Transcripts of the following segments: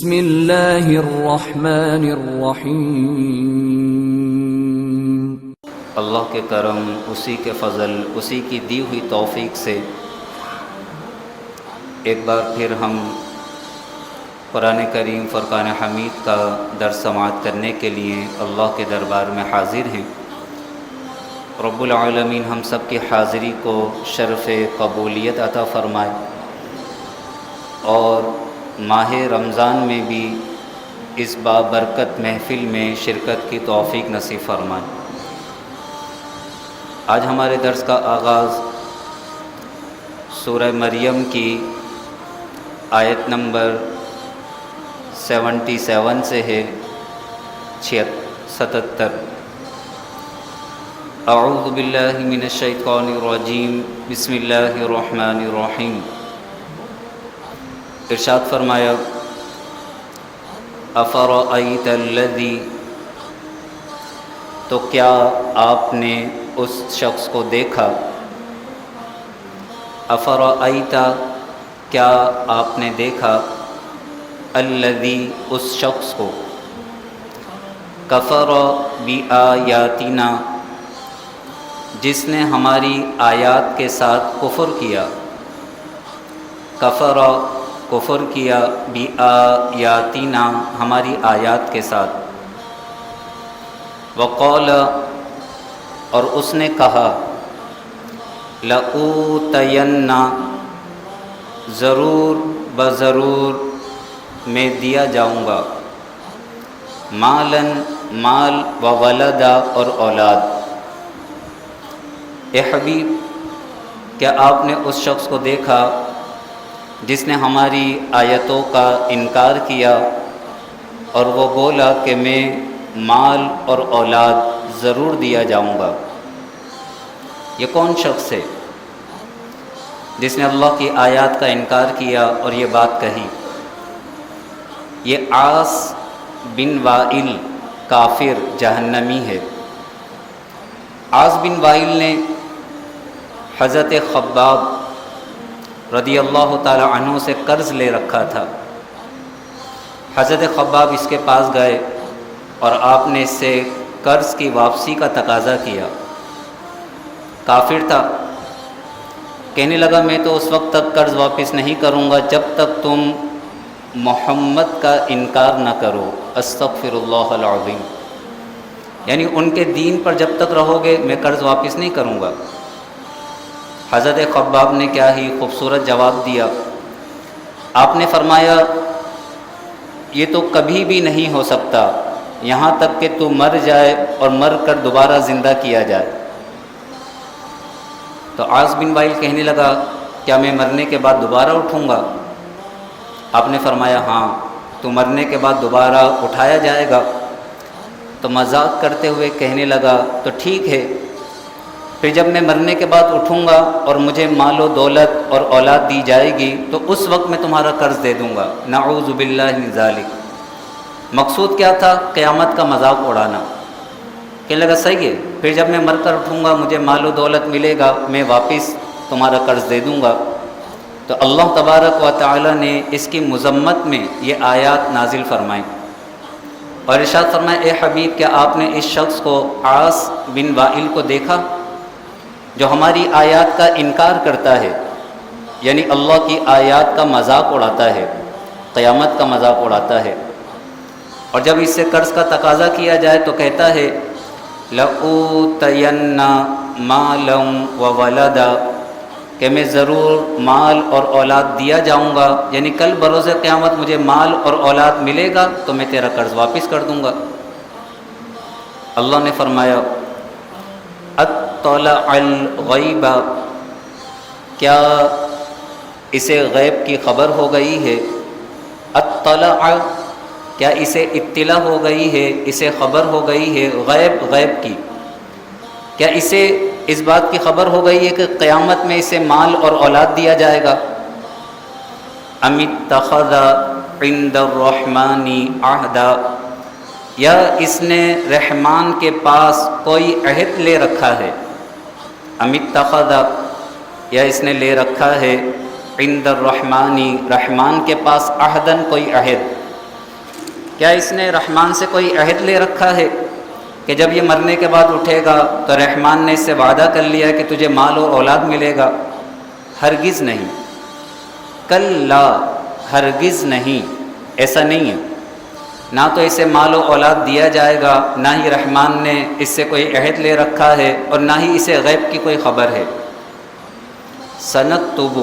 بسم اللہ الرحمن الرحیم۔ اللہ کے کرم، اسی کے فضل، اسی کی دی ہوئی توفیق سے ایک بار پھر ہم قرآن کریم فرقان حمید کا درس سماعت کرنے کے لیے اللہ کے دربار میں حاضر ہیں۔ رب العالمین ہم سب کی حاضری کو شرف قبولیت عطا فرمائے اور ماہ رمضان میں بھی اس بابرکت محفل میں شرکت کی توفیق نصیب فرمائے۔ آج ہمارے درس کا آغاز سورہ مریم کی آیت نمبر 77 سے ہے، 77۔ اعوذ باللہ من الشیطان الرجیم، بسم اللہ الرحمن الرحیم۔ ارشاد فرمایا، افرأیت الذی، تو کیا آپ نے اس شخص کو دیکھا، افرأیت، کیا آپ نے دیکھا، الذی، اس شخص کو، کفر بآیاتنا، جس نے ہماری آیات کے ساتھ کفر کیا، کفر، کفر کیا، بآیاتنا، ہماری آیات کے ساتھ، وقال، اور اس نے کہا، لأوتین، ضرور بضرور میں دیا جاؤں گا، مالن، مال، وولدا، اور اولاد۔ اے حبیب، کیا آپ نے اس شخص کو دیکھا جس نے ہماری آیتوں کا انکار کیا اور وہ بولا کہ میں مال اور اولاد ضرور دیا جاؤں گا؟ یہ کون شخص ہے جس نے اللہ کی آیات کا انکار کیا اور یہ بات کہی؟ یہ عاص بن وائل کافر جہنمی ہے۔ عاص بن وائل نے حضرت خباب رضی اللہ تعالی عنہ سے قرض لے رکھا تھا۔ حضرت خباب اس کے پاس گئے اور آپ نے اس سے قرض کی واپسی کا تقاضا کیا۔ کافر تھا، کہنے لگا میں تو اس وقت تک قرض واپس نہیں کروں گا جب تک تم محمد کا انکار نہ کرو، استغفر اللہ العظیم، یعنی ان کے دین پر جب تک رہو گے میں قرض واپس نہیں کروں گا۔ حضرت خباب نے کیا ہی خوبصورت جواب دیا، آپ نے فرمایا یہ تو کبھی بھی نہیں ہو سکتا یہاں تک کہ تو مر جائے اور مر کر دوبارہ زندہ کیا جائے۔ تو عاص بن وائل کہنے لگا کیا میں مرنے کے بعد دوبارہ اٹھوں گا؟ آپ نے فرمایا ہاں، تو مرنے کے بعد دوبارہ اٹھایا جائے گا۔ تو مذاق کرتے ہوئے کہنے لگا تو ٹھیک ہے، پھر جب میں مرنے کے بعد اٹھوں گا اور مجھے مال و دولت اور اولاد دی جائے گی تو اس وقت میں تمہارا قرض دے دوں گا۔ نعوذ باللہ من ذالک۔ مقصود کیا تھا؟ قیامت کا مذاق اڑانا۔ کہنے لگا صحیح ہے، پھر جب میں مر کر اٹھوں گا مجھے مال و دولت ملے گا، میں واپس تمہارا قرض دے دوں گا۔ تو اللہ تبارک و تعالی نے اس کی مذمت میں یہ آیات نازل فرمائیں اور ارشاد فرمایا، اے حبیب کیا آپ نے اس شخص کو، عاص بن وائل کو دیکھا جو ہماری آیات کا انکار کرتا ہے، یعنی اللہ کی آیات کا مذاق اڑاتا ہے، قیامت کا مذاق اڑاتا ہے، اور جب اس سے قرض کا تقاضا کیا جائے تو کہتا ہے لَأُوتَيَنَّ مَالًا وَوَلَدًا، کہ میں ضرور مال اور اولاد دیا جاؤں گا، یعنی کل بروز قیامت مجھے مال اور اولاد ملے گا تو میں تیرا قرض واپس کر دوں گا۔ اللہ نے فرمایا اطلع الغیب، کیا اسے غیب کی خبر ہو گئی ہے؟ اطلع، کیا اسے اطلاع ہو گئی ہے، اسے خبر ہو گئی ہے غیب، غیب کی، کیا اسے اس بات کی خبر ہو گئی ہے کہ قیامت میں اسے مال اور اولاد دیا جائے گا؟ ام اتخذ عند الرحمن عہدا، یا اس نے رحمان کے پاس کوئی عہد لے رکھا ہے؟ ام اتخذ، یا اس نے لے رکھا ہے عند الرحمن، رحمان کے پاس عہدن، کوئی عہد، کیا اس نے رحمان سے کوئی عہد لے رکھا ہے کہ جب یہ مرنے کے بعد اٹھے گا تو رحمان نے اس سے وعدہ کر لیا کہ تجھے مال اور اولاد ملے گا؟ ہرگز نہیں، کلا، ہرگز نہیں، ایسا نہیں ہے۔ نہ تو اسے مال و اولاد دیا جائے گا، نہ ہی رحمان نے اس سے کوئی عہد لے رکھا ہے، اور نہ ہی اسے غیب کی کوئی خبر ہے۔ سنکتب،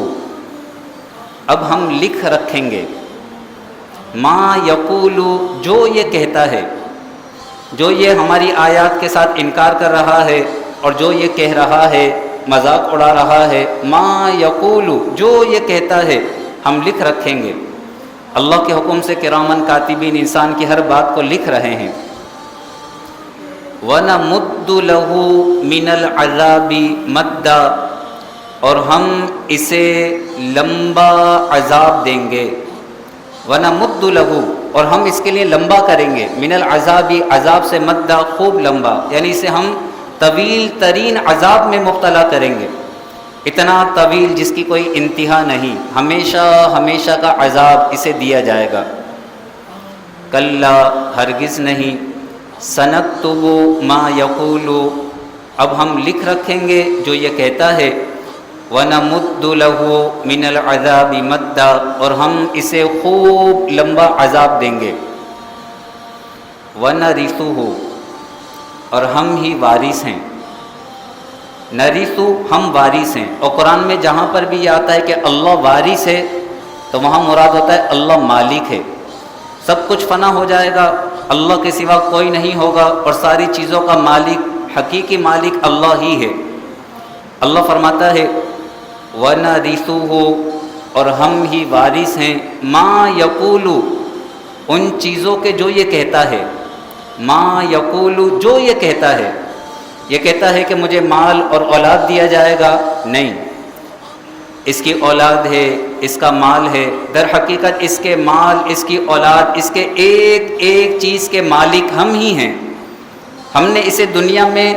اب ہم لکھ رکھیں گے، ما یقول، جو یہ کہتا ہے، جو یہ ہماری آیات کے ساتھ انکار کر رہا ہے اور جو یہ کہہ رہا ہے، مذاق اڑا رہا ہے، ما یقول، جو یہ کہتا ہے ہم لکھ رکھیں گے۔ اللہ کے حکم سے کرامن کاتبین انسان کی ہر بات کو لکھ رہے ہیں۔ وَنَمُدُّ لَهُ مِنَ الْعَذَابِ مَدًّا، اور ہم اسے لمبا عذاب دیں گے۔ وَنَمُدُّ لَهُ، اور ہم اس کے لیے لمبا کریں گے، من العذاب، عذاب سے، مدّا، خوب لمبا، یعنی اسے ہم طویل ترین عذاب میں مبتلا کریں گے، اتنا طویل جس کی کوئی انتہا نہیں، ہمیشہ ہمیشہ کا عذاب اسے دیا جائے گا۔ کلا، ہرگز نہیں، سنکتب ما یقول، اب ہم لکھ رکھیں گے جو یہ کہتا ہے، وَنَمُدُّ لَهُ مِنَ الْعَذَابِ مَدًّا، اور ہم اسے خوب لمبا عذاب دیں گے۔ وَنَرِثُهُ، اور ہم ہی وارث ہیں۔ نرث، ہم وارث ہیں، اور قرآن میں جہاں پر بھی یہ آتا ہے کہ اللہ وارث ہے تو وہاں مراد ہوتا ہے اللہ مالک ہے۔ سب کچھ فنا ہو جائے گا، اللہ کے سوا کوئی نہیں ہوگا، اور ساری چیزوں کا مالک، حقیقی مالک اللہ ہی ہے۔ اللہ فرماتا ہے وَنَرِثُهُ، اور ہم ہی وارث ہیں، ما یقول، ان چیزوں کے جو یہ کہتا ہے، ما یقول، جو یہ کہتا ہے۔ یہ کہتا ہے کہ مجھے مال اور اولاد دیا جائے گا، نہیں، اس کی اولاد ہے، اس کا مال ہے، در حقیقت اس کے مال، اس کی اولاد، اس کے ایک ایک چیز کے مالک ہم ہی ہیں۔ ہم نے اسے دنیا میں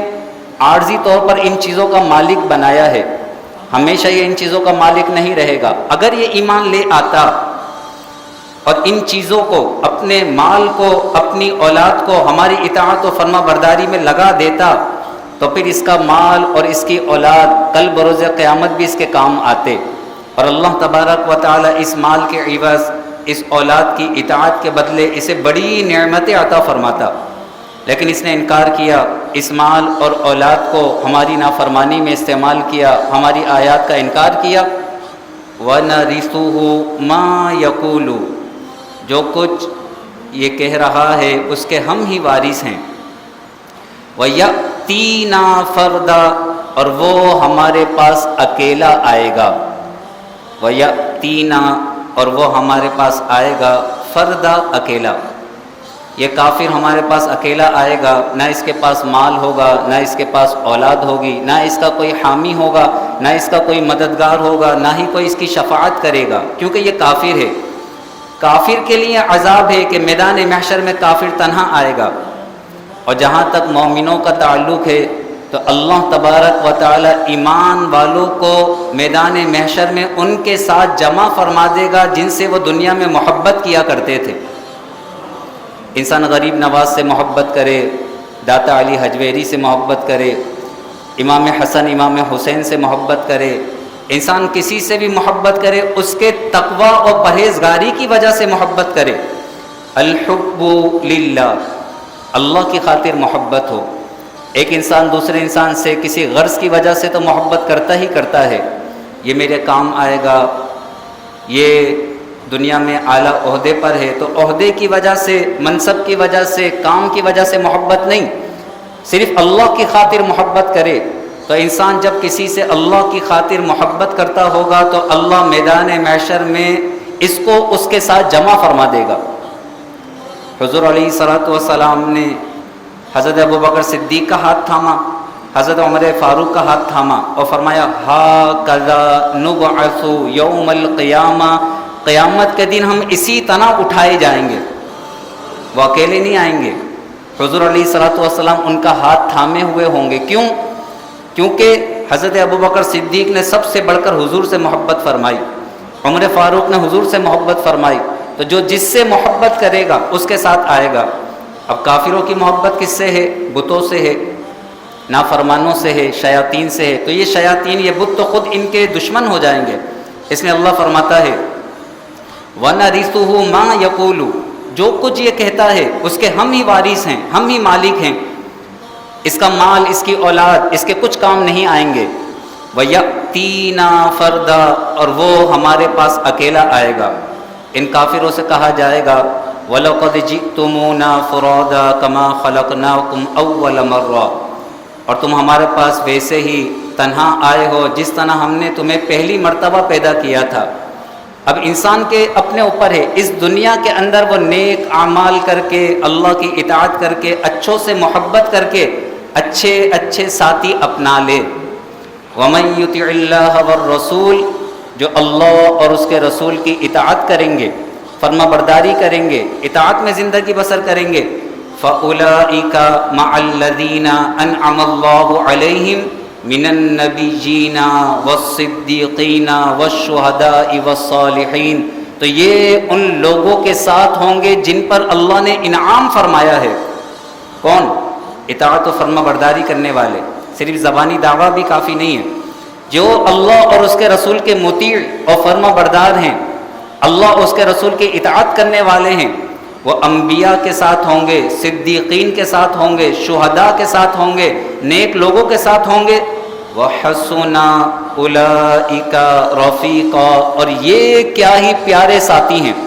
عارضی طور پر ان چیزوں کا مالک بنایا ہے، ہمیشہ یہ ان چیزوں کا مالک نہیں رہے گا۔ اگر یہ ایمان لے آتا اور ان چیزوں کو، اپنے مال کو، اپنی اولاد کو ہماری اطاعت و فرما برداری میں لگا دیتا تو پھر اس کا مال اور اس کی اولاد کل بروز قیامت بھی اس کے کام آتے، اور اللہ تبارک و تعالی اس مال کے عوض، اس اولاد کی اطاعت کے بدلے اسے بڑی نعمتیں عطا فرماتا۔ لیکن اس نے انکار کیا، اس مال اور اولاد کو ہماری نافرمانی میں استعمال کیا، ہماری آیات کا انکار کیا۔ وَنَرِثُهُ مَا يَقُولُ، جو کچھ یہ کہہ رہا ہے اس کے ہم ہی وارث ہیں۔ وَيَأْتِينَا فَرْدًا، اور وہ ہمارے پاس اکیلا آئے گا۔ وَيَأْتِينَا، اور وہ ہمارے پاس آئے گا، فردا، اکیلا۔ یہ کافر ہمارے پاس اکیلا آئے گا، نہ اس کے پاس مال ہوگا، نہ اس کے پاس اولاد ہوگی، نہ اس کا کوئی حامی ہوگا، نہ اس کا کوئی مددگار ہوگا، نہ ہی کوئی اس کی شفاعت کرے گا، کیونکہ یہ کافر ہے۔ کافر کے لیے عذاب ہے کہ میدان محشر میں کافر تنہا آئے گا۔ اور جہاں تک مومنوں کا تعلق ہے تو اللہ تبارک و تعالی ایمان والوں کو میدان محشر میں ان کے ساتھ جمع فرما دے گا جن سے وہ دنیا میں محبت کیا کرتے تھے۔ انسان غریب نواز سے محبت کرے، داتا علی حجویری سے محبت کرے، امام حسن، امام حسین سے محبت کرے، انسان کسی سے بھی محبت کرے اس کے تقوی اور پرہیزگاری کی وجہ سے محبت کرے۔ الحب للہ، اللہ کی خاطر محبت ہو۔ ایک انسان دوسرے انسان سے کسی غرض کی وجہ سے تو محبت کرتا ہی کرتا ہے، یہ میرے کام آئے گا، یہ دنیا میں اعلیٰ عہدے پر ہے تو عہدے کی وجہ سے، منصب کی وجہ سے، کام کی وجہ سے محبت نہیں، صرف اللہ کی خاطر محبت کرے۔ تو انسان جب کسی سے اللہ کی خاطر محبت کرتا ہوگا تو اللہ میدان محشر میں اس کو اس کے ساتھ جمع فرما دے گا۔ حضور علیہ الصلوۃ والسلام نے حضرت ابوبکر صدیق کا ہاتھ تھاما، حضرت عمر فاروق کا ہاتھ تھاما اور فرمایا ہاکذا نبعث یوم القیامہ، قیامت کے دن ہم اسی طرح اٹھائے جائیں گے، وہ اکیلے نہیں آئیں گے۔ حضور علیہ الصلوۃ والسلام ان کا ہاتھ تھامے ہوئے ہوں گے، کیوں؟ کیونکہ حضرت ابوبکر صدیق نے سب سے بڑھ کر حضور سے محبت فرمائی، عمر فاروق نے حضور سے محبت فرمائی، تو جو جس سے محبت کرے گا اس کے ساتھ آئے گا۔ اب کافروں کی محبت کس سے ہے؟ بتوں سے ہے، نافرمانوں سے ہے، شیاطین سے ہے۔ تو یہ شیاطین، یہ بت تو خود ان کے دشمن ہو جائیں گے۔ اس میں اللہ فرماتا ہے وَنَرِثُهُ مَا يَقُولُ، جو کچھ یہ کہتا ہے اس کے ہم ہی وارث ہیں، ہم ہی مالک ہیں۔ اس کا مال، اس کی اولاد، اس کے کچھ کام نہیں آئیں گے۔ وَيَأْتِينَا فَرْدًا، اور وہ ہمارے پاس اکیلا آئے گا۔ ان کافروں سے کہا جائے گا وَلَقَدْ جِئْتُمُونَا فُرَادًا كَمَا خَلَقْنَاكُمْ أَوَّلَ مَرَّةٍ، اور تم ہمارے پاس ویسے ہی تنہا آئے ہو جس طرح ہم نے تمہیں پہلی مرتبہ پیدا کیا تھا۔ اب انسان کے اپنے اوپر ہے، اس دنیا کے اندر وہ نیک اعمال کر کے، اللہ کی اطاعت کر کے، اچھوں سے محبت کر کے اچھے اچھے ساتھی اپنا لے۔ وَمَن يُطِعِ اللَّهَ وَالرَّسُولَ، جو اللہ اور اس کے رسول کی اطاعت کریں گے، فرما برداری کریں گے، اطاعت میں زندگی بسر کریں گے، فَأُولَئِكَ مَعَ الَّذِينَ أَنْعَمَ اللَّهُ عَلَيْهِمْ مِنَ النَّبِيِّينَ وَالصِّدِّيقِينَ وَالشُّهَدَاءِ وَالصَّالِحِينَ، تو یہ ان لوگوں کے ساتھ ہوں گے جن پر اللہ نے انعام فرمایا ہے۔ کون؟ اطاعت و فرما برداری کرنے والے۔ صرف زبانی دعویٰ بھی کافی نہیں ہے، جو اللہ اور اس کے رسول کے مطیع اور فرما بردار ہیں، اللہ اور اس کے رسول کی اطاعت کرنے والے ہیں، وہ انبیاء کے ساتھ ہوں گے، صدیقین کے ساتھ ہوں گے، شہداء کے ساتھ ہوں گے، نیک لوگوں کے ساتھ ہوں گے۔ وَحَسُنَ أُولَئِكَ رَفِيقًا، اور یہ کیا ہی پیارے ساتھی ہیں۔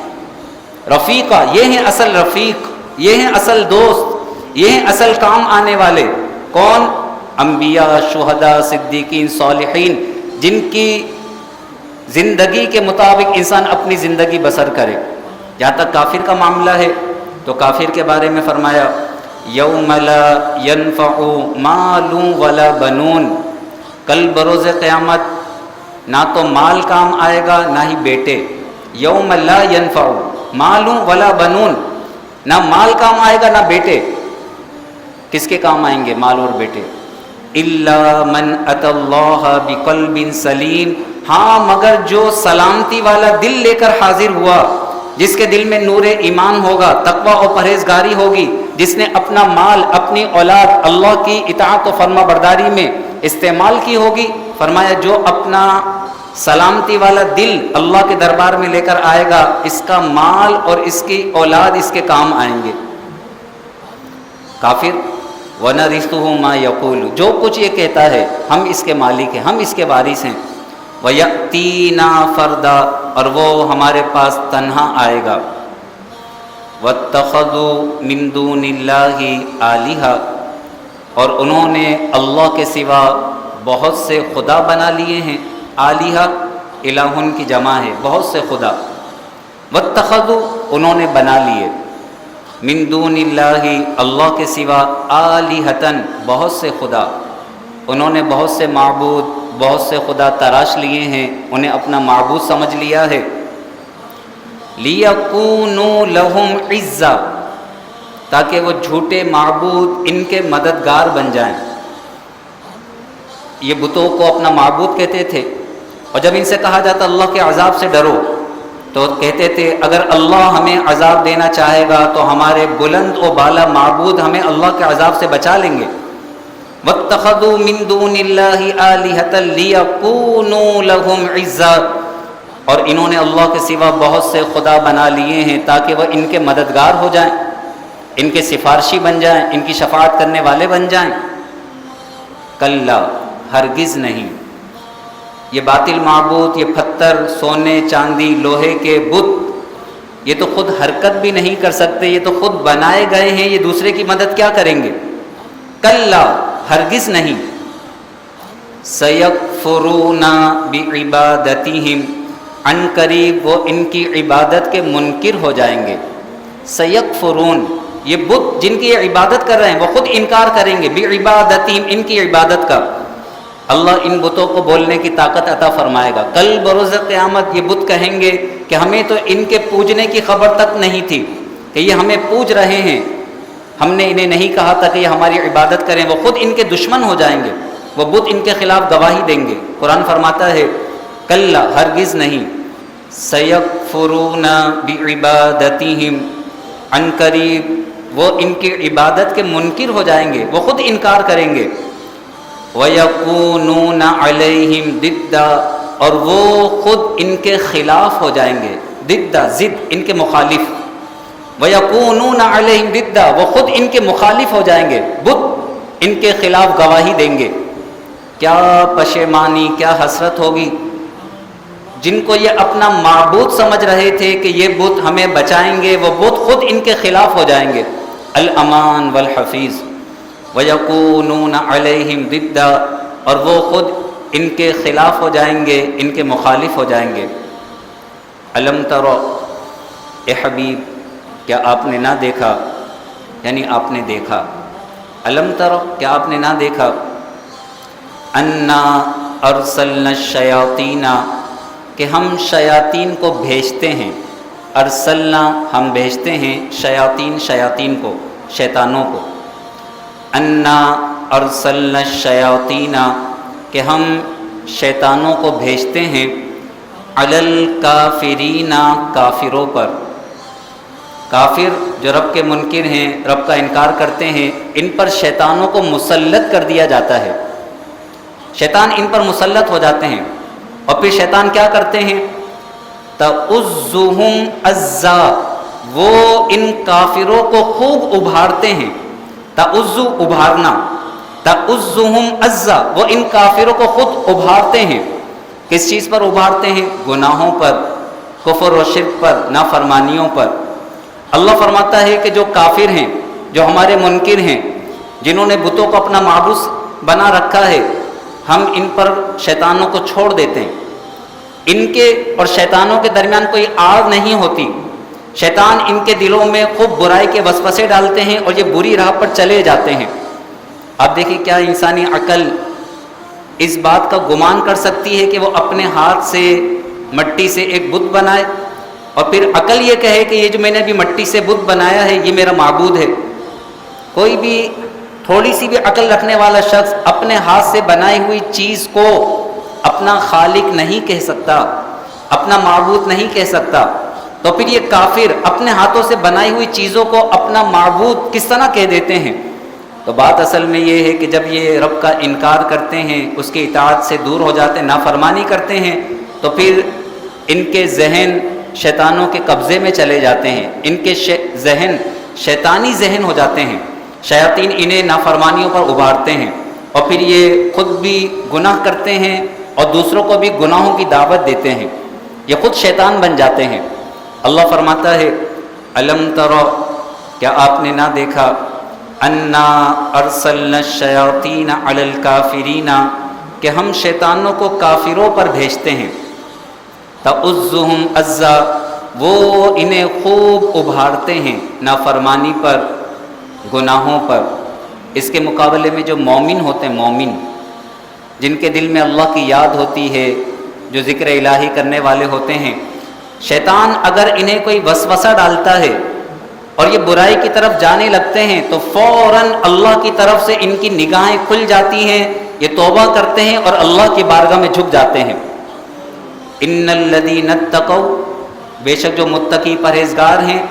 رفیقہ، یہ ہیں اصل رفیق، یہ ہیں اصل دوست، یہ ہیں اصل کام آنے والے۔ کون؟ انبیاء، شہداء، صدیقین، صالحین، جن کی زندگی کے مطابق انسان اپنی زندگی بسر کرے۔ جہاں تک کافر کا معاملہ ہے تو کافر کے بارے میں فرمایا یوم لا ينفع مال ولا بنون، کل بروز قیامت نہ تو مال کام آئے گا نہ ہی بیٹے۔ یوم لا ينفع مال ولا بنون، نہ مال کام آئے گا نہ بیٹے۔ کس کے کام آئیں گے مال اور بیٹے؟ الا من اتى الله بقلب سلیم، ہاں مگر جو سلامتی والا دل لے کر حاضر ہوا، جس کے دل میں نور ایمان ہوگا، تقوی اور پرہیزگاری ہوگی، جس نے اپنا مال، اپنی اولاد اللہ کی اطاعت و فرما برداری میں استعمال کی ہوگی۔ فرمایا جو اپنا سلامتی والا دل اللہ کے دربار میں لے کر آئے گا، اس کا مال اور اس کی اولاد اس کے کام آئیں گے۔ کافر وَنَرِثُهُ مَا يَقُولُ، جو کچھ یہ کہتا ہے ہم اس کے مالک ہیں، ہم اس کے وارث ہیں۔ وَيَأْتِينَا فَرْدًا، اور وہ ہمارے پاس تنہا آئے گا۔ وَاتَّخَذُوا مِن دُونِ اللَّهِ آلِهَةً، اور انہوں نے اللہ کے سوا بہت سے خدا بنا لیے ہیں۔ آلِہہ الہن کی جمع ہے، بہت سے خدا۔ وَاتَّخَذُوا، انہوں نے بنا لیے، من دون اللہ، اللہ کے سوا، آلہتن، بہت سے خدا۔ انہوں نے بہت سے معبود، بہت سے خدا تراش لیے ہیں، انہیں اپنا معبود سمجھ لیا ہے۔ لِيَكُونُوا لَهُمْ عِزًّا، تاکہ وہ جھوٹے معبود ان کے مددگار بن جائیں۔ یہ بتوں کو اپنا معبود کہتے تھے، اور جب ان سے کہا جاتا اللہ کے عذاب سے ڈرو تو کہتے تھے اگر اللہ ہمیں عذاب دینا چاہے گا تو ہمارے بلند و بالا معبود ہمیں اللہ کے عذاب سے بچا لیں گے۔ وَاتَّخَذُوا مِن دُونِ اللَّهِ آلِهَةً لِيَكُونُوا لَهُمْ عِزًّا، اور انہوں نے اللہ کے سوا بہت سے خدا بنا لیے ہیں تاکہ وہ ان کے مددگار ہو جائیں، ان کے سفارشی بن جائیں، ان کی شفاعت کرنے والے بن جائیں۔ کلا، ہرگز نہیں، یہ باطل معبود، یہ پتھر، سونے، چاندی، لوہے کے بت، یہ تو خود حرکت بھی نہیں کر سکتے، یہ تو خود بنائے گئے ہیں، یہ دوسرے کی مدد کیا کریں گے؟ کلا، ہرگز نہیں۔ سَيَكْفُرُونَ بِعِبَادَتِهِمْ، عن قریب وہ ان کی عبادت کے منکر ہو جائیں گے۔ سَيَكْفُرُونَ، یہ بت جن کی یہ عبادت کر رہے ہیں وہ خود انکار کریں گے، بِعِبَادَتِهِمْ، ان کی عبادت کا۔ اللہ ان بتوں کو بولنے کی طاقت عطا فرمائے گا۔ کل بروز قیامت یہ بت کہیں گے کہ ہمیں تو ان کے پوجنے کی خبر تک نہیں تھی کہ یہ ہمیں پوج رہے ہیں، ہم نے انہیں نہیں کہا تھا کہ یہ ہماری عبادت کریں۔ وہ خود ان کے دشمن ہو جائیں گے، وہ بت ان کے خلاف گواہی دیں گے۔ قرآن فرماتا ہے کلا، ہرگز نہیں۔ سَيَكْفُرُونَ بِعِبَادَتِهِمْ، عن قریب وہ ان کی عبادت کے منکر ہو جائیں گے، وہ خود انکار کریں گے۔ وَيَكُونُونَ عَلَيْهِمْ ضِدًّا، اور وہ خود ان کے خلاف ہو جائیں گے، ضد ضد ان کے مخالف، وَيَكُونُونَ عَلَيْهِمْ ضِدًّا، وہ خود ان کے مخالف ہو جائیں گے، بت ان کے خلاف گواہی دیں گے۔ کیا پشیمانی، کیا حسرت ہوگی جن کو یہ اپنا معبود سمجھ رہے تھے کہ یہ بت ہمیں بچائیں گے، وہ بت خود ان کے خلاف ہو جائیں گے۔ الامان والحفیظ، وَيَكُونُونَ عَلَيْهِمْ ضِدًّا، اور وہ خود ان کے خلاف ہو جائیں گے، ان کے مخالف ہو جائیں گے۔ الم ترو، اے حبیب کیا آپ نے نہ دیکھا، یعنی آپ نے دیکھا، الم ترو کیا آپ نے نہ دیکھا، انا ارسلنا الشیاطین، کہ ہم شیاطین کو بھیجتے ہیں، ارسلنا ہم بھیجتے ہیں، شیاطین شیاطین کو، شیطانوں کو، انا ارسلنا الشیاطین، کہ ہم شیطانوں کو بھیجتے ہیں، علی الکافرین، کافروں پر۔ کافر جو رب کے منکر ہیں، رب کا انکار کرتے ہیں، ان پر شیطانوں کو مسلط کر دیا جاتا ہے، شیطان ان پر مسلط ہو جاتے ہیں، اور پھر شیطان کیا کرتے ہیں، تَعُزُّهُمْ عَزًّا، وہ ان کافروں کو خوب ابھارتے ہیں، تَعُزُّ ابھارنا، تَعُزُّهُمْ عَزًّا، وہ ان کافروں کو خود ابھارتے ہیں۔ کس چیز پر ابھارتے ہیں؟ گناہوں پر، کفر و شرک پر، نافرمانیوں پر۔ اللہ فرماتا ہے کہ جو کافر ہیں، جو ہمارے منکر ہیں، جنہوں نے بتوں کو اپنا معبود بنا رکھا ہے، ہم ان پر شیطانوں کو چھوڑ دیتے ہیں، ان کے اور شیطانوں کے درمیان کوئی آڑ نہیں ہوتی، شیطان ان کے دلوں میں خوب برائی کے وسوسے ڈالتے ہیں اور یہ بری راہ پر چلے جاتے ہیں۔ اب دیکھیں کیا انسانی عقل اس بات کا گمان کر سکتی ہے کہ وہ اپنے ہاتھ سے مٹی سے ایک بت بنائے، اور پھر عقل یہ کہے کہ یہ جو میں نے ابھی مٹی سے بت بنایا ہے یہ میرا معبود ہے؟ کوئی بھی تھوڑی سی بھی عقل رکھنے والا شخص اپنے ہاتھ سے بنائی ہوئی چیز کو اپنا خالق نہیں کہہ سکتا، اپنا معبود نہیں کہہ سکتا، تو پھر یہ کافر اپنے ہاتھوں سے بنائی ہوئی چیزوں کو اپنا معبود کس طرح کہہ دیتے ہیں؟ تو بات اصل میں یہ ہے کہ جب یہ رب کا انکار کرتے ہیں، اس کی اطاعت سے دور ہو جاتے ہیں، نافرمانی کرتے ہیں، تو پھر ان کے ذہن شیطانوں کے قبضے میں چلے جاتے ہیں، ان کے ذہن شیطانی ذہن ہو جاتے ہیں، شیاطین انہیں نافرمانیوں پر ابھارتے ہیں، اور پھر یہ خود بھی گناہ کرتے ہیں اور دوسروں کو بھی گناہوں کی دعوت دیتے ہیں، یہ خود شیطان بن جاتے ہیں۔ اللہ فرماتا ہے الم ترو، کیا آپ نے نہ دیکھا، انا ارسلنا الشیاطین علی الکافرین، کہ ہم شیطانوں کو کافروں پر بھیجتے ہیں، تَعُزُّهُمْ عَزًّا، وہ انہیں خوب ابھارتے ہیں نافرمانی پر، گناہوں پر۔ اس کے مقابلے میں جو مومن ہوتے ہیں، مومن جن کے دل میں اللہ کی یاد ہوتی ہے، جو ذکر الہی کرنے والے ہوتے ہیں، شیطان اگر انہیں کوئی وسوسہ ڈالتا ہے اور یہ برائی کی طرف جانے لگتے ہیں تو فوراً اللہ کی طرف سے ان کی نگاہیں کھل جاتی ہیں، یہ توبہ کرتے ہیں اور اللہ کی بارگاہ میں جھک جاتے ہیں۔ ان الذین اتقوا، بے شک جو متقی پرہیزگار ہیں،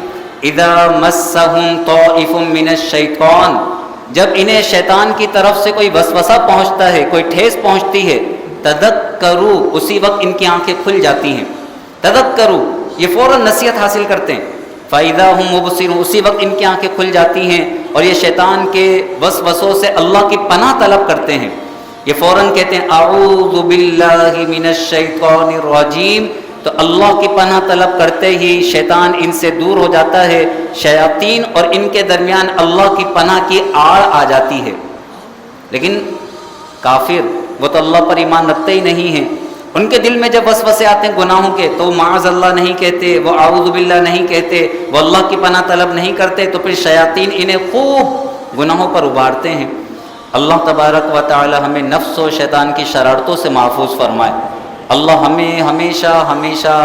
اذا مسهم طائف من الشیطان، جب انہیں شیطان کی طرف سے کوئی وسوسہ پہنچتا ہے، کوئی ٹھیس پہنچتی ہے، تذکروا، اسی وقت ان کی آنکھیں کھل جاتی ہیں، تذکروا، یہ فوراً نصیحت حاصل کرتے ہیں، فاذا هم مبصرون، اسی وقت ان کی آنکھیں کھل جاتی ہیں اور یہ شیطان کے وسوسوں سے اللہ کی پناہ طلب کرتے ہیں، یہ فوراً کہتے ہیں اعوذ باللہ من الشیطان الرجیم، تو اللہ کی پناہ طلب کرتے ہی شیطان ان سے دور ہو جاتا ہے، شیاطین اور ان کے درمیان اللہ کی پناہ کی آڑ آ جاتی ہے۔ لیکن کافر وہ تو اللہ پر ایمان رکھتے ہی نہیں ہیں، ان کے دل میں جب وسوسے آتے ہیں گناہوں کے تو وہ معاذ اللہ نہیں کہتے، وہ اعوذ باللہ نہیں کہتے، وہ اللہ کی پناہ طلب نہیں کرتے، تو پھر شیاطین انہیں خوب گناہوں پر ابھارتے ہیں۔ اللہ تبارک و تعالی ہمیں نفس و شیطان کی شرارتوں سے محفوظ فرمائے، اللہ ہمیں ہمیشہ ہمیشہ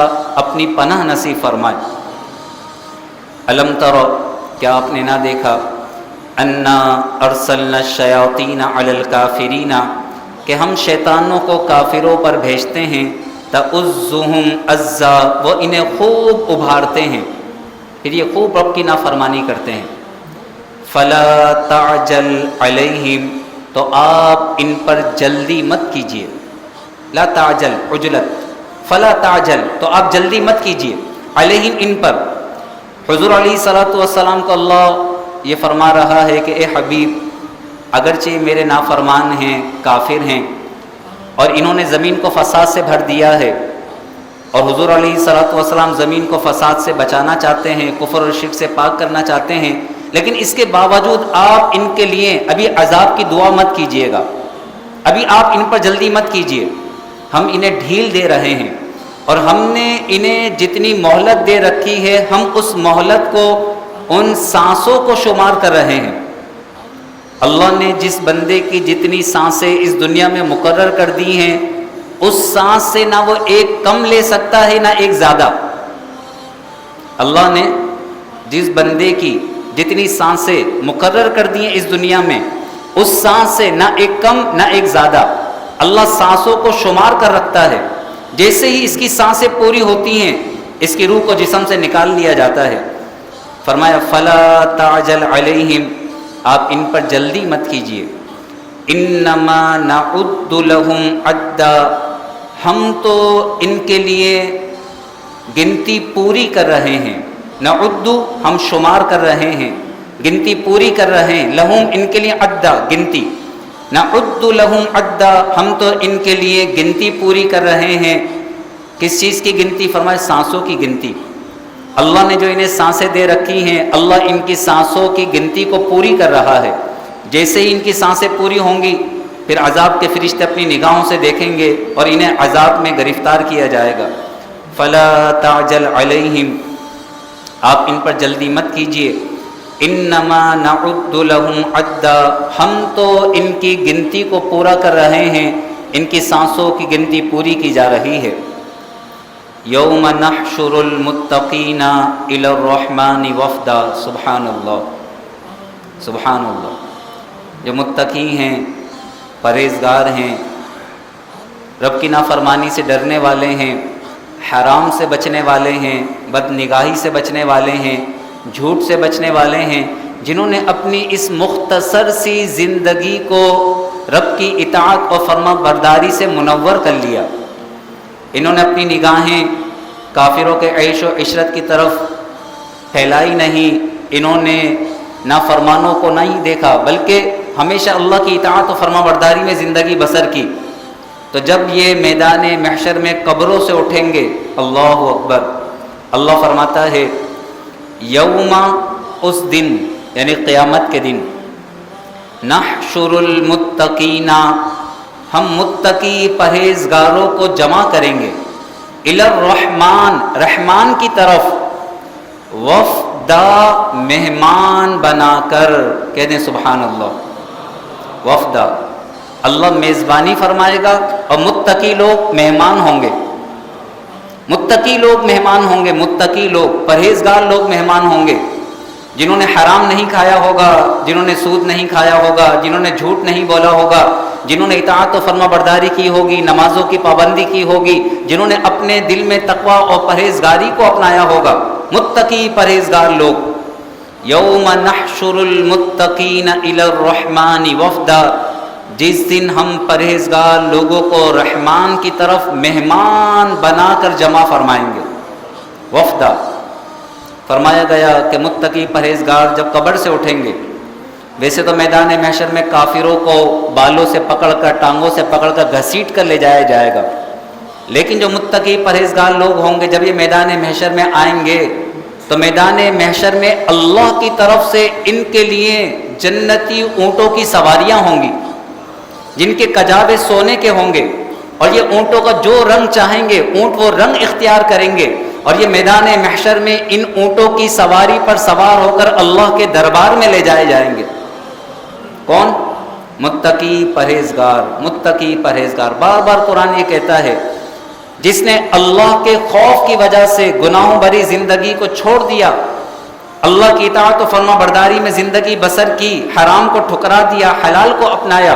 اپنی پناہ نصیب فرمائے۔ الم ترو، کیا آپ نے نہ دیکھا، انا ارسلنا الشیاطین علی الکافرین، کہ ہم شیطانوں کو کافروں پر بھیجتے ہیں، تَعُزُّهُمْ عَزًّا، وہ انہیں خوب ابھارتے ہیں، پھر یہ خوب رب کی نافرمانی کرتے ہیں. فَلَا تَعْجَلْ عَلَيْهِمْ، تو آپ ان پر جلدی مت کیجیے. لا تعجل، عجلت، فلا تعجل، تو آپ جلدی مت کیجیے. علیہم، ان پر. حضور علیہ الصلوۃ والسلام کو اللہ یہ فرما رہا ہے کہ اے حبیب، اگرچہ میرے نافرمان ہیں، کافر ہیں، اور انہوں نے زمین کو فساد سے بھر دیا ہے، اور حضور علیہ الصلوۃ والسلام زمین کو فساد سے بچانا چاہتے ہیں، کفر اور شرک سے پاک کرنا چاہتے ہیں، لیکن اس کے باوجود آپ ان کے لیے ابھی عذاب کی دعا مت کیجیے گا، ابھی آپ ان پر جلدی مت کیجیے. ہم انہیں ڈھیل دے رہے ہیں، اور ہم نے انہیں جتنی مہلت دے رکھی ہے، ہم اس مہلت کو، ان سانسوں کو شمار کر رہے ہیں. اللہ نے جس بندے کی جتنی سانسیں اس دنیا میں مقرر کر دی ہیں، اس سانس سے نہ وہ ایک کم لے سکتا ہے نہ ایک زیادہ. اللہ نے جس بندے کی جتنی سانسیں مقرر کر دی ہیں اس دنیا میں، اس سانس سے نہ ایک کم نہ ایک زیادہ. اللہ سانسوں کو شمار کر رکھتا ہے. جیسے ہی اس کی سانسیں پوری ہوتی ہیں، اس کی روح کو جسم سے نکال لیا جاتا ہے. فرمایا فلا تعجل علیہم، آپ ان پر جلدی مت کیجیے. انما نعد لہم عدا، ہم تو ان کے لیے گنتی پوری کر رہے ہیں. نعد، ہم شمار کر رہے ہیں، گنتی پوری کر رہے ہیں. لہم، ان کے لیے، عدا، گنتی. نعد لہم عدا، ہم تو ان کے لیے گنتی پوری کر رہے ہیں. کس چیز کی گنتی؟ فرمائے سانسوں کی گنتی. اللہ نے جو انہیں سانسیں دے رکھی ہیں، اللہ ان کی سانسوں کی گنتی کو پوری کر رہا ہے. جیسے ہی ان کی سانسیں پوری ہوں گی، پھر عذاب کے فرشتے اپنی نگاہوں سے دیکھیں گے اور انہیں عذاب میں گرفتار کیا جائے گا. فلا تعجل علیہم، آپ ان پر جلدی مت کیجیے. انما نعد لہم عدا، ہم تو ان کی گنتی کو پورا کر رہے ہیں، ان کی سانسوں کی گنتی پوری کی جا رہی ہے. یوم نحشر المتقین الی الرحمن وفدا. سبحان اللہ، سبحان اللہ. جو متقی ہیں، پرہیزگار ہیں، رب کی نافرمانی سے ڈرنے والے ہیں، حرام سے بچنے والے ہیں، بد نگاہی سے بچنے والے ہیں، جھوٹ سے بچنے والے ہیں، جنہوں نے اپنی اس مختصر سی زندگی کو رب کی اطاعت اور فرما برداری سے منور کر لیا. انہوں نے اپنی نگاہیں کافروں کے عیش و عشرت کی طرف پھیلائی نہیں، انہوں نے نافرمانوں کو نہیں دیکھا، بلکہ ہمیشہ اللہ کی اطاعت و فرما برداری میں زندگی بسر کی. تو جب یہ میدان محشر میں قبروں سے اٹھیں گے، اللہ اکبر، اللہ فرماتا ہے یوم، اس دن یعنی قیامت کے دن، نحشر المتقین، ہم متقی پرہیزگاروں کو جمع کریں گے، الی الرحمن، رحمان کی طرف، وفدا، مہمان بنا کر. کہہ دیں سبحان اللہ. وفدا، اللہ میزبانی فرمائے گا اور متقی لوگ مہمان ہوں گے. متقی لوگ مہمان ہوں گے، متقی لوگ، پرہیزگار لوگ مہمان ہوں گے، جنہوں نے حرام نہیں کھایا ہوگا، جنہوں نے سود نہیں کھایا ہوگا، جنہوں نے جھوٹ نہیں بولا ہوگا، جنہوں نے اطاعت و فرما برداری کی ہوگی، نمازوں کی پابندی کی ہوگی، جنہوں نے اپنے دل میں تقوی اور پرہیزگاری کو اپنایا ہوگا. متقی پرہیزگار لوگ. یوم نحشر المتقین الی الرحمن وفدا، جس دن ہم پرہیزگار لوگوں کو رحمان کی طرف مہمان بنا کر جمع فرمائیں گے. وفدا. فرمایا گیا کہ متقی پرہیزگار جب قبر سے اٹھیں گے، ویسے تو میدان محشر میں کافروں کو بالوں سے پکڑ کر، ٹانگوں سے پکڑ کر گھسیٹ کر لے جایا جائے گا، لیکن جو متقی پرہیزگار لوگ ہوں گے، جب یہ میدان محشر میں آئیں گے تو میدان محشر میں اللہ کی طرف سے ان کے لیے جنتی اونٹوں کی سواریاں ہوں گی، جن کے کجاوے سونے کے ہوں گے، اور یہ اونٹوں کا جو رنگ چاہیں گے اونٹ وہ رنگ اختیار کریں گے، اور یہ میدان محشر میں ان اونٹوں کی سواری پر سوار ہو کر اللہ کے دربار میں لے جائے جائیں گے. کون؟ متقی پرہیزگار. متقی پرہیزگار. بار بار قرآن یہ کہتا ہے، جس نے اللہ کے خوف کی وجہ سے گناہوں بھری زندگی کو چھوڑ دیا، اللہ کی اطاعت و فرما برداری میں زندگی بسر کی، حرام کو ٹھکرا دیا، حلال کو اپنایا،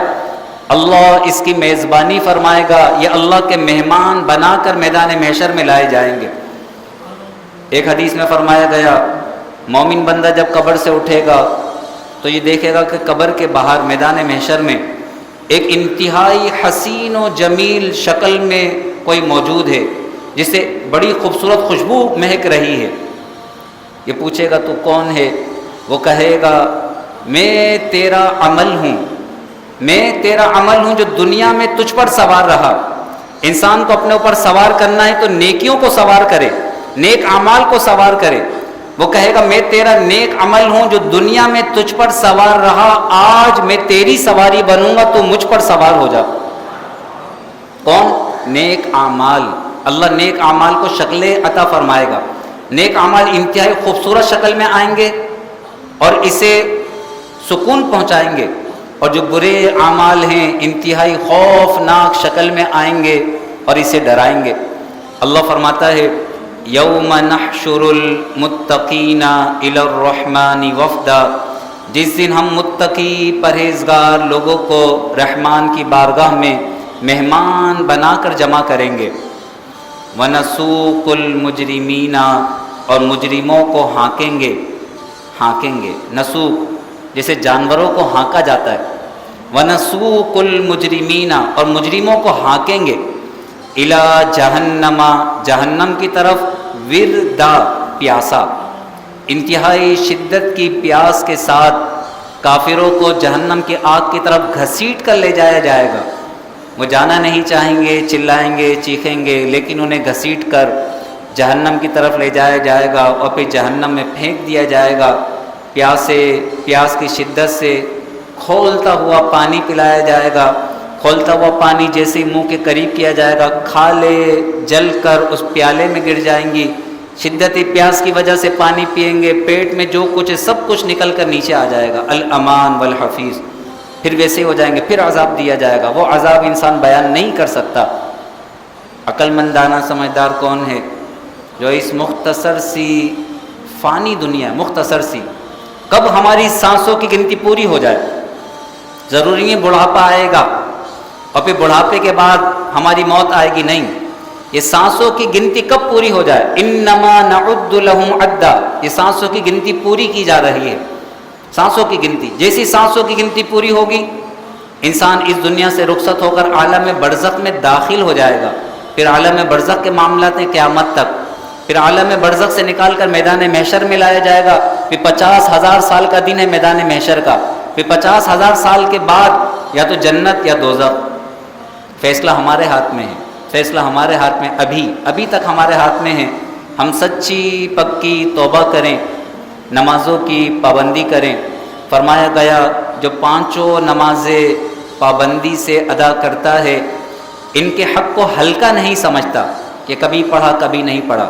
اللہ اس کی میزبانی فرمائے گا، یہ اللہ کے مہمان بنا کر میدان محشر میں لائے جائیں گے۔ ایک حدیث میں فرمایا گیا مومن بندہ جب قبر سے اٹھے گا تو یہ دیکھے گا کہ قبر کے باہر میدان محشر میں ایک انتہائی حسین و جمیل شکل میں کوئی موجود ہے جس سے بڑی خوبصورت خوشبو مہک رہی ہے۔ یہ پوچھے گا تو کون ہے؟ وہ کہے گا میں تیرا عمل ہوں، میں تیرا عمل ہوں جو دنیا میں تجھ پر سوار رہا۔ انسان کو اپنے اوپر سوار کرنا ہے تو نیکیوں کو سوار کرے، نیک اعمال کو سوار کرے۔ وہ کہے گا میں تیرا نیک عمل ہوں جو دنیا میں تجھ پر سوار رہا، آج میں تیری سواری بنوں گا تو مجھ پر سوار ہو جا۔ کون؟ نیک اعمال۔ اللہ نیک اعمال کو شکلیں عطا فرمائے گا، نیک اعمال انتہائی خوبصورت شکل میں آئیں گے اور اسے سکون پہنچائیں گے، اور جو برے اعمال ہیں انتہائی خوفناک شکل میں آئیں گے اور اسے ڈرائیں گے۔ اللہ فرماتا ہے یوم نحشر المتقین الی الرحمن وفدا، جس دن ہم متقی پرہیزگار لوگوں کو رحمان کی بارگاہ میں مہمان بنا کر جمع کریں گے۔ وَنَسُوقُ الْمُجْرِمِينَ، اور مجرموں کو ہانکیں گے، ہانکیں گے۔ نسوق جیسے جانوروں کو ہانکا جاتا ہے، وَنَسُوقُ الْمُجْرِمِينَ، اور مجرموں کو ہانکیں گے، إِلَى جہنم، جہنم کی طرف، وِرْدًا، پیاسا، انتہائی شدت کی پیاس کے ساتھ کافروں کو جہنم کی آگ کی طرف گھسیٹ کر لے جایا جائے گا۔ وہ جانا نہیں چاہیں گے، چلائیں گے، چیخیں گے، لیکن انہیں گھسیٹ کر جہنم کی طرف لے جایا جائے گا اور پھر جہنم میں پھینک دیا جائے گا۔ پیاس کی شدت سے کھولتا ہوا پانی پلایا جائے گا، کھولتا ہوا پانی جیسے ہی منہ کے قریب کیا جائے گا، کھالے جل کر اس پیالے میں گر جائیں گی۔ شدت پیاس کی وجہ سے پانی پئیں گے، پیٹ میں جو کچھ ہے سب کچھ نکل کر نیچے آ جائے گا، الامان والحفیظ، پھر ویسے ہو جائیں گے، پھر عذاب دیا جائے گا۔ وہ عذاب انسان بیان نہیں کر سکتا۔ عقل مند دانا سمجھدار کون ہے؟ جو اس مختصر سی فانی دنیا، مختصر سی، کب ہماری سانسوں کی گنتی پوری ہو جائے، ضروری نہیں بڑھاپا آئے گا اور پھر بڑھاپے کے بعد ہماری موت آئے گی، نہیں، یہ سانسوں کی گنتی کب پوری ہو جائے، انما نعد لهم عدا، یہ سانسوں کی گنتی پوری کی جا رہی ہے، سانسوں کی گنتی۔ جیسی سانسوں کی گنتی پوری ہوگی انسان اس دنیا سے رخصت ہو کر عالم برزخ میں داخل ہو جائے گا۔ پھر عالم برزخ کے معاملات ہیں قیامت تک، پھر عالم برزخ سے نکال کر میدان محشر میں لایا جائے گا۔ پھر 50,000 سال کا دن ہے میدان محشر کا، پھر 50,000 سال کے بعد یا تو جنت یا دوزخ۔ فیصلہ ہمارے ہاتھ میں ہے، فیصلہ ہمارے ہاتھ میں، ابھی تک ہمارے ہاتھ میں ہے۔ ہم سچی پکی توبہ کریں، نمازوں کی پابندی کریں۔ فرمایا گیا جو 5 نمازیں پابندی سے ادا کرتا ہے ان کے حق کو ہلکا نہیں سمجھتا کہ کبھی پڑھا کبھی نہیں پڑھا،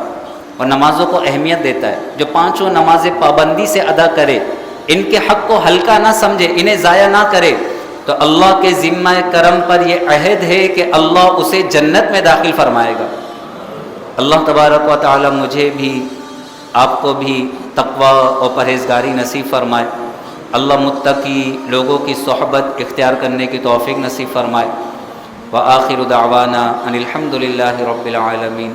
اور نمازوں کو اہمیت دیتا ہے۔ جو 5 نمازیں پابندی سے ادا کرے ان کے حق کو ہلکا نہ سمجھے، انہیں ضائع نہ کرے، تو اللہ کے ذمہ کرم پر یہ عہد ہے کہ اللہ اسے جنت میں داخل فرمائے گا۔ اللہ تبارک و تعالی مجھے بھی آپ کو بھی تقوی اور پرہیزگاری نصیب فرمائے۔ اللہ متقی لوگوں کی صحبت اختیار کرنے کی توفیق نصیب فرمائے۔ وآخر دعوانا ان الحمد للہ رب العالمین۔